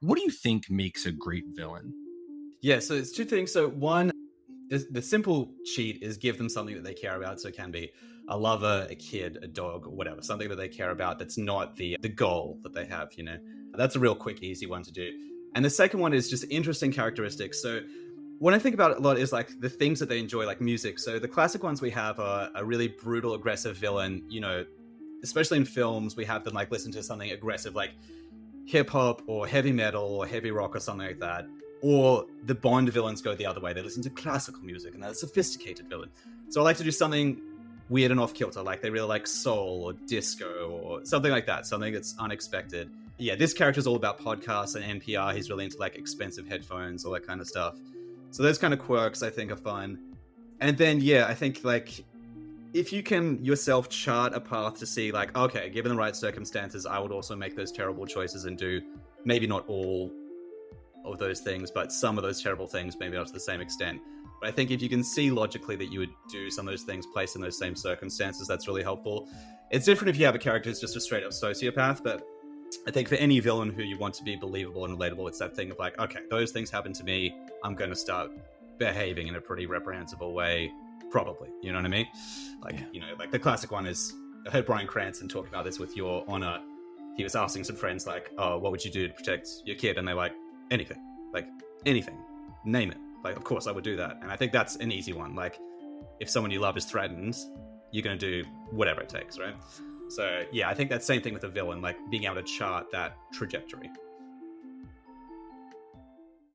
What do you think makes a great villain? Yeah, so it's two things. So one, the simple cheat is give them something that they care about. So it can be a lover, a kid, a dog, or whatever, something that they care about that's not the goal that they have, you know. That's a real quick, easy one to do. And the second one is just interesting characteristics. So when I think about it a lot is like the things that they enjoy, like music. So the classic ones we have are a really brutal, aggressive villain, you know, especially in films, we have them like listen to something aggressive like hip hop or heavy metal or heavy rock or something like that. Or the Bond villains go the other way. They listen to classical music and they're a sophisticated villain. So I like to do something weird and off kilter, like they really like soul or disco or something like that, something that's unexpected. Yeah, this character's all about podcasts and NPR. He's really into like expensive headphones, all that kind of stuff. So those kind of quirks I think are fun. And then yeah, I think like if you can yourself chart a path to see like, okay, given the right circumstances, I would also make those terrible choices and do maybe not all of those things, but some of those terrible things, maybe not to the same extent. But I think if you can see logically that you would do some of those things placed in those same circumstances, that's really helpful. It's different if you have a character who's just a straight up sociopath, but I think for any villain who you want to be believable and relatable, it's that thing of like, okay, those things happen to me. I'm going to start behaving in a pretty reprehensible way, probably. You know what I mean? Like, Yeah. you know, like the classic one is I heard Bryan Cranston talk about this with Your Honor. He was asking some friends, like, oh, what would you do to protect your kid? And they're like, anything. Like, anything. Name it. Like, of course I would do that. And I think that's an easy one. Like, if someone you love is threatened, you're going to do whatever it takes, right? So, yeah, I think that same thing with a villain, like being able to chart that trajectory.